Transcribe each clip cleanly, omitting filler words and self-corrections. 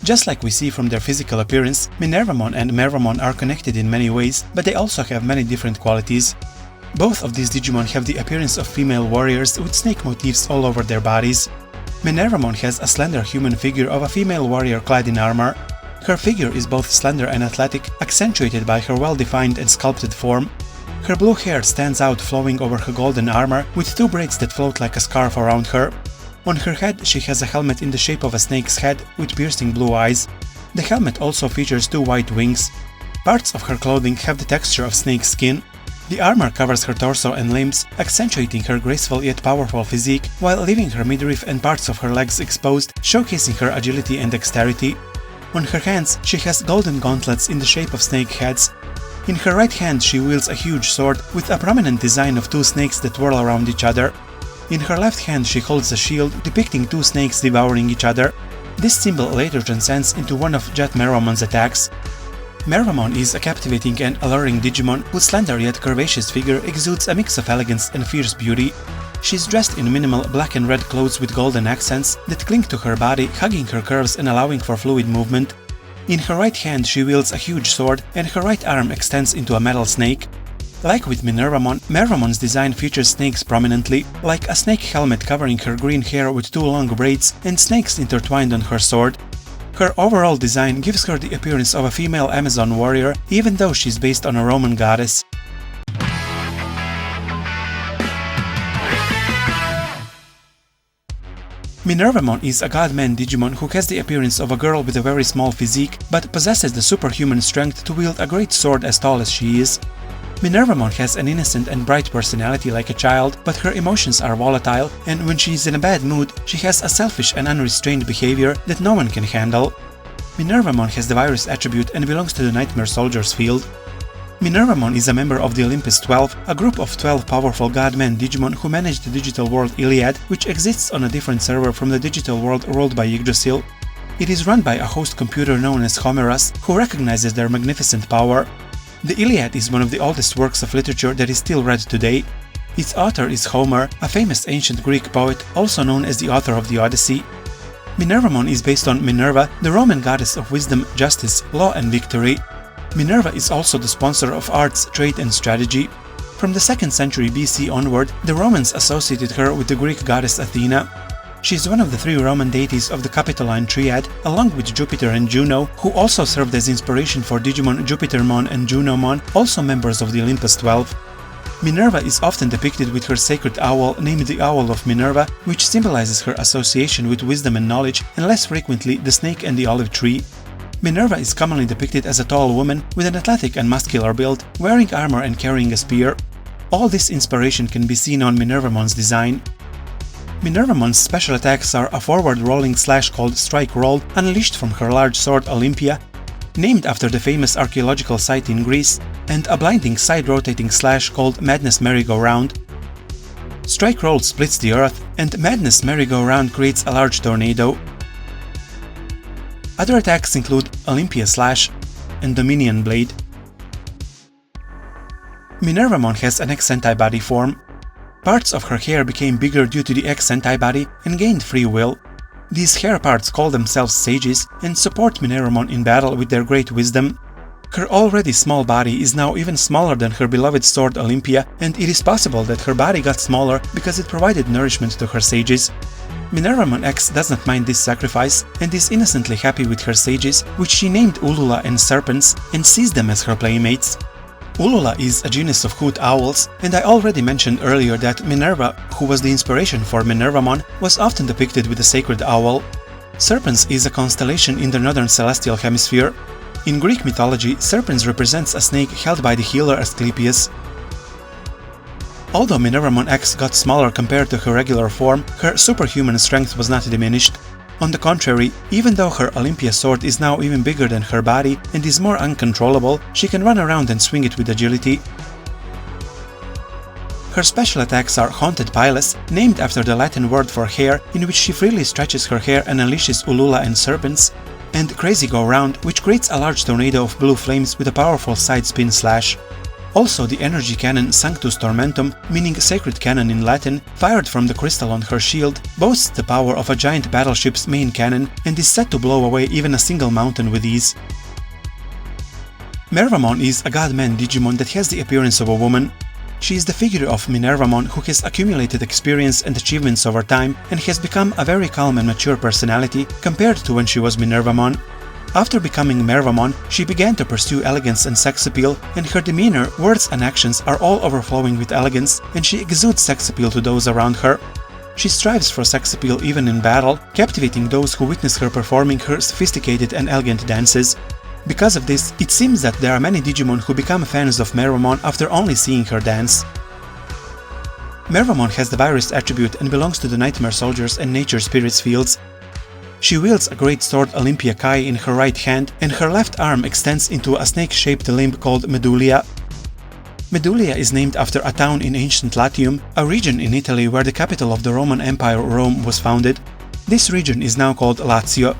Just like we see from their physical appearance, Minervamon and Mervamon are connected in many ways, but they also have many different qualities. Both of these Digimon have the appearance of female warriors with snake motifs all over their bodies. Minervamon has a slender human figure of a female warrior clad in armor. Her figure is both slender and athletic, accentuated by her well-defined and sculpted form. Her blue hair stands out flowing over her golden armor, with two braids that float like a scarf around her. On her head she has a helmet in the shape of a snake's head, with piercing blue eyes. The helmet also features two white wings. Parts of her clothing have the texture of snake skin. The armor covers her torso and limbs, accentuating her graceful yet powerful physique, while leaving her midriff and parts of her legs exposed, showcasing her agility and dexterity. On her hands she has golden gauntlets in the shape of snake heads. In her right hand she wields a huge sword with a prominent design of two snakes that whirl around each other. In her left hand she holds a shield depicting two snakes devouring each other. This symbol later transcends into one of Jet Mervamon's attacks. Mervamon is a captivating and alluring Digimon whose slender yet curvaceous figure exudes a mix of elegance and fierce beauty. She's dressed in minimal black and red clothes with golden accents that cling to her body, hugging her curves and allowing for fluid movement. In her right hand she wields a huge sword, and her right arm extends into a metal snake. Like with Minervamon, Mervamon's design features snakes prominently, like a snake helmet covering her green hair with two long braids and snakes intertwined on her sword. Her overall design gives her the appearance of a female Amazon warrior, even though she's based on a Roman goddess. Minervamon is a god-man Digimon who has the appearance of a girl with a very small physique, but possesses the superhuman strength to wield a great sword as tall as she is. Minervamon has an innocent and bright personality like a child, but her emotions are volatile, and when she is in a bad mood, she has a selfish and unrestrained behavior that no one can handle. Minervamon has the virus attribute and belongs to the Nightmare Soldiers field. Minervamon is a member of the Olympus 12, a group of 12 powerful god-men Digimon who manage the digital world Iliad, which exists on a different server from the digital world ruled by Yggdrasil. It is run by a host computer known as Homeras, who recognizes their magnificent power. The Iliad is one of the oldest works of literature that is still read today. Its author is Homer, a famous ancient Greek poet, also known as the author of the Odyssey. Minervamon is based on Minerva, the Roman goddess of wisdom, justice, law and victory. Minerva is also the sponsor of arts, trade and strategy. From the 2nd century BC onward, the Romans associated her with the Greek goddess Athena. She is one of the 3 Roman deities of the Capitoline Triad, along with Jupiter and Juno, who also served as inspiration for Digimon Jupitermon and Junomon, also members of the Olympus 12. Minerva is often depicted with her sacred owl named the Owl of Minerva, which symbolizes her association with wisdom and knowledge, and less frequently the snake and the olive tree. Minerva is commonly depicted as a tall woman with an athletic and muscular build, wearing armor and carrying a spear. All this inspiration can be seen on Minervamon's design. Minervamon's special attacks are a forward-rolling slash called Strike Roll, unleashed from her large sword Olympia, named after the famous archaeological site in Greece, and a blinding side-rotating slash called Madness Merry-Go-Round. Strike Roll splits the earth, and Madness Merry-Go-Round creates a large tornado. Other attacks include Olympia Slash and Dominion Blade. Minervamon has an X-Antibody form. Parts of her hair became bigger due to the X-Antibody and gained free will. These hair parts call themselves sages and support Minervamon in battle with their great wisdom. Her already small body is now even smaller than her beloved sword Olympia, and it is possible that her body got smaller because it provided nourishment to her sages. Minervamon X does not mind this sacrifice and is innocently happy with her sages, which she named Ulula and Serpents, and sees them as her playmates. Ulula is a genus of hoot owls, and I already mentioned earlier that Minerva, who was the inspiration for Minervamon, was often depicted with a sacred owl. Serpens is a constellation in the northern celestial hemisphere. In Greek mythology, Serpens represents a snake held by the healer Asclepius. Although Minervamon X got smaller compared to her regular form, her superhuman strength was not diminished. On the contrary, even though her Olympia sword is now even bigger than her body and is more uncontrollable, she can run around and swing it with agility. Her special attacks are Haunted Pilus, named after the Latin word for hair, in which she freely stretches her hair and unleashes Ulula and Serpents, and Crazy Go Round, which creates a large tornado of blue flames with a powerful side spin slash. Also, the energy cannon Sanctus Tormentum, meaning Sacred Cannon in Latin, fired from the crystal on her shield, boasts the power of a giant battleship's main cannon and is said to blow away even a single mountain with ease. Mervamon is a God-Man Digimon that has the appearance of a woman. She is the figure of Minervamon who has accumulated experience and achievements over time and has become a very calm and mature personality compared to when she was Minervamon. After becoming Mervamon, she began to pursue elegance and sex appeal, and her demeanor, words and actions are all overflowing with elegance, and she exudes sex appeal to those around her. She strives for sex appeal even in battle, captivating those who witness her performing her sophisticated and elegant dances. Because of this, it seems that there are many Digimon who become fans of Mervamon after only seeing her dance. Mervamon has the virus attribute and belongs to the Nightmare Soldiers and Nature Spirits fields. She wields a great sword Olympia Kai in her right hand, and her left arm extends into a snake-shaped limb called Medulla. Medulla is named after a town in ancient Latium, a region in Italy where the capital of the Roman Empire, Rome, was founded. This region is now called Lazio.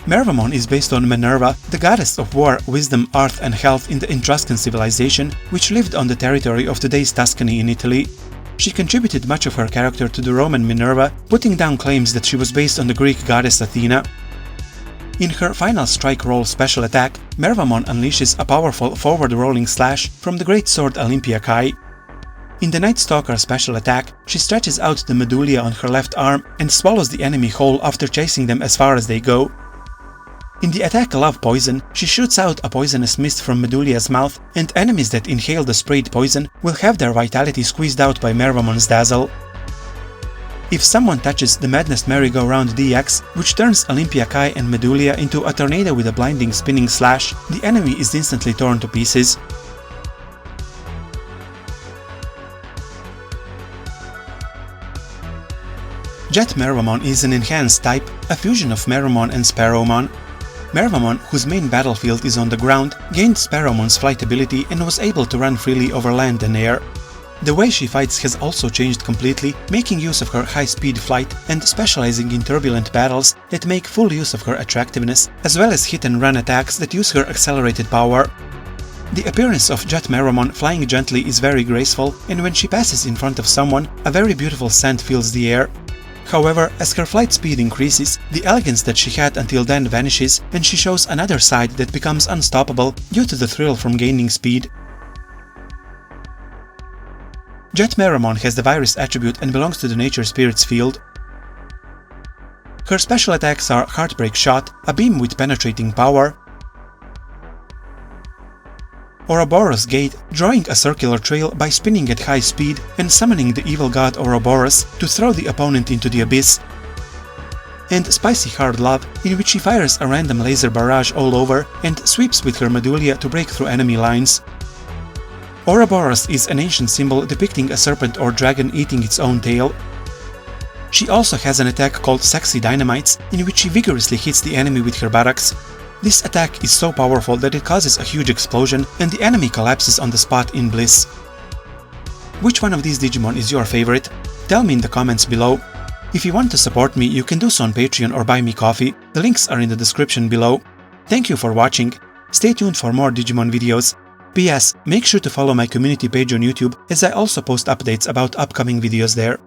Mervamon is based on Minerva, the goddess of war, wisdom, art and health in the Etruscan civilization, which lived on the territory of today's Tuscany in Italy. She contributed much of her character to the Roman Minerva, putting down claims that she was based on the Greek goddess Athena. In her final strike roll special attack, Mervamon unleashes a powerful forward-rolling slash from the great sword Olympia Kai. In the Night Stalker special attack, she stretches out the medulla on her left arm and swallows the enemy whole after chasing them as far as they go. In the attack Love Poison, she shoots out a poisonous mist from Medulla's mouth, and enemies that inhale the sprayed poison will have their vitality squeezed out by Mervamon's dazzle. If someone touches the Madness Merry-Go-Round DX, which turns Olympia Kai and Medulla into a tornado with a blinding spinning slash, the enemy is instantly torn to pieces. Jet Mervamon is an enhanced type, a fusion of Mervamon and Sparrowmon. Mervamon, whose main battlefield is on the ground, gained Sparrowmon's flight ability and was able to run freely over land and air. The way she fights has also changed completely, making use of her high-speed flight and specializing in turbulent battles that make full use of her attractiveness, as well as hit-and-run attacks that use her accelerated power. The appearance of Jet Mervamon flying gently is very graceful, and when she passes in front of someone, a very beautiful scent fills the air. However, as her flight speed increases, the elegance that she had until then vanishes, and she shows another side that becomes unstoppable due to the thrill from gaining speed. Jet Mervamon has the virus attribute and belongs to the Nature Spirits field. Her special attacks are Heartbreak Shot, a beam with penetrating power, Ouroboros Gate, drawing a circular trail by spinning at high speed and summoning the evil god Ouroboros to throw the opponent into the abyss, and Spicy Hard Love, in which she fires a random laser barrage all over and sweeps with her medulla to break through enemy lines. Ouroboros is an ancient symbol depicting a serpent or dragon eating its own tail. She also has an attack called Sexy Dynamites, in which she vigorously hits the enemy with her buttocks. This attack is so powerful that it causes a huge explosion and the enemy collapses on the spot in bliss. Which one of these Digimon is your favorite? Tell me in the comments below. If you want to support me, you can do so on Patreon or buy me coffee. The links are in the description below. Thank you for watching. Stay tuned for more Digimon videos. P.S. Make sure to follow my community page on YouTube, as I also post updates about upcoming videos there.